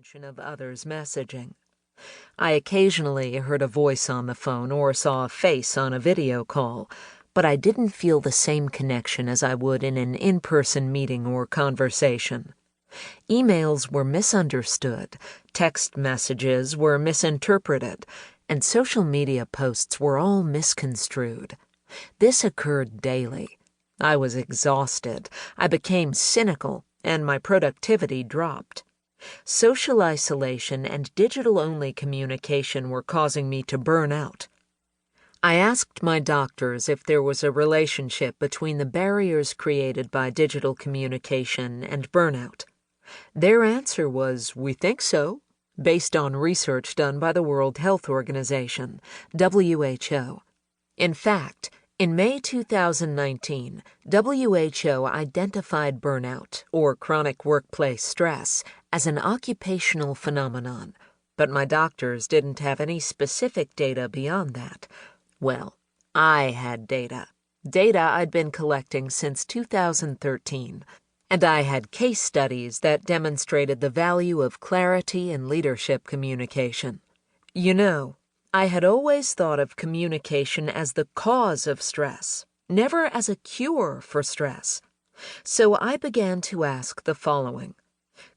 comprehension of others' messaging. I occasionally heard a voice on the phone or saw a face on a video call, but I didn't feel the same connection as I would in an in-person meeting or conversation. Emails were misunderstood, text messages were misinterpreted, and social media posts were all misconstrued. This occurred daily. I was exhausted, I became cynical, and my productivity dropped. Social isolation and digital-only communication were causing me to burn out. I asked my doctors if there was a relationship between the barriers created by digital communication and burnout. Their answer was, "We think so," based on research done by the World Health Organization, WHO. In fact, in May 2019, WHO identified burnout, or chronic workplace stress, as an occupational phenomenon, but my doctors didn't have any specific data beyond that. Well, I had data I'd been collecting since 2013, and I had case studies that demonstrated the value of clarity in leadership communication. You know, I had always thought of communication as the cause of stress, never as a cure for stress. So I began to ask the following.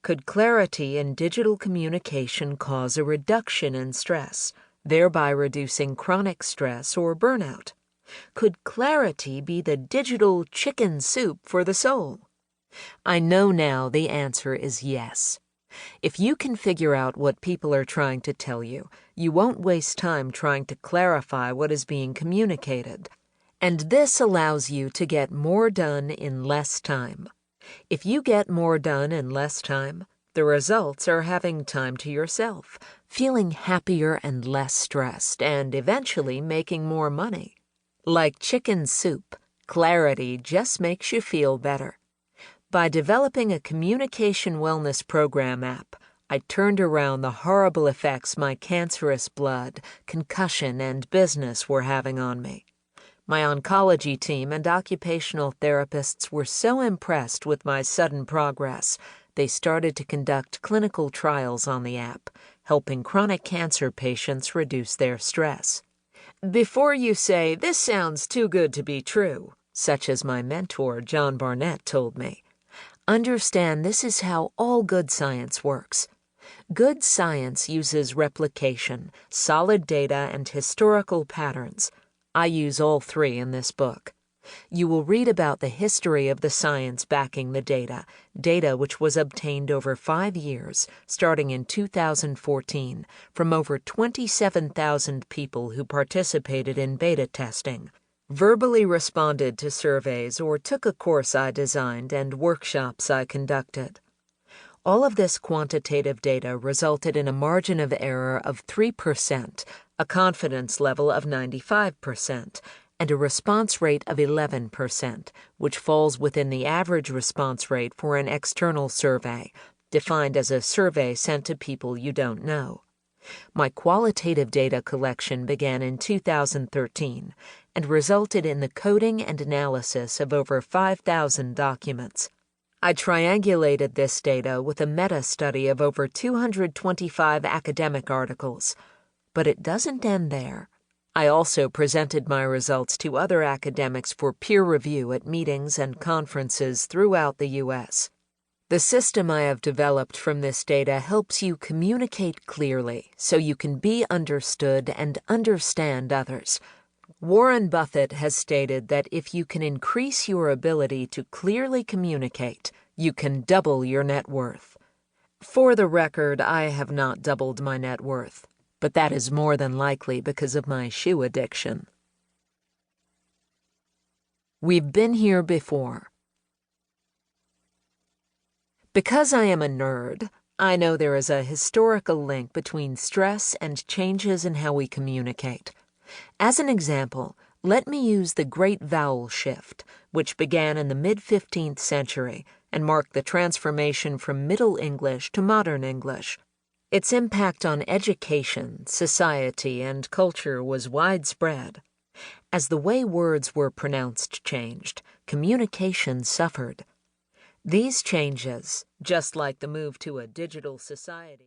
Could clarity in digital communication cause a reduction in stress, thereby reducing chronic stress or burnout? Could clarity be the digital chicken soup for the soul? I know now the answer is yes. If you can figure out what people are trying to tell you, you won't waste time trying to clarify what is being communicated. And this allows you to get more done in less time. If you get more done in less time, the results are having time to yourself, feeling happier and less stressed, and eventually making more money. Like chicken soup, clarity just makes you feel better. By developing a communication wellness program app, I turned around the horrible effects my cancerous blood, concussion, and business were having on me. My oncology team and occupational therapists were so impressed with my sudden progress, they started to conduct clinical trials on the app, helping chronic cancer patients reduce their stress. Before you say, "This sounds too good to be true," such as my mentor John Barnett told me, understand this is how all good science works. Good science uses replication, solid data, and historical patterns. I use all three in this book. You will read about the history of the science backing the data which was obtained over 5 years, starting in 2014, from over 27,000 people who participated in beta testing, verbally responded to surveys, or took a course I designed and workshops I conducted. All of this quantitative data resulted in a margin of error of 3%, a confidence level of 95%, and a response rate of 11%, which falls within the average response rate for an external survey, defined as a survey sent to people you don't know. My qualitative data collection began in 2013 and resulted in the coding and analysis of over 5,000 documents. I triangulated this data with a meta-study of over 225 academic articles. But it doesn't end there. I also presented my results to other academics for peer review at meetings and conferences throughout the U.S. The system I have developed from this data helps you communicate clearly so you can be understood and understand others. Warren Buffett has stated that if you can increase your ability to clearly communicate, you can double your net worth. For the record, I have not doubled my net worth, but that is more than likely because of my shoe addiction. We've been here before. Because I am a nerd, I know there is a historical link between stress and changes in how we communicate. As an example, let me use the Great Vowel Shift, which began in the mid-15th century and marked the transformation from Middle English to Modern English. Its impact on education, society, and culture was widespread. As the way words were pronounced changed, communication suffered. These changes, just like the move to a digital society,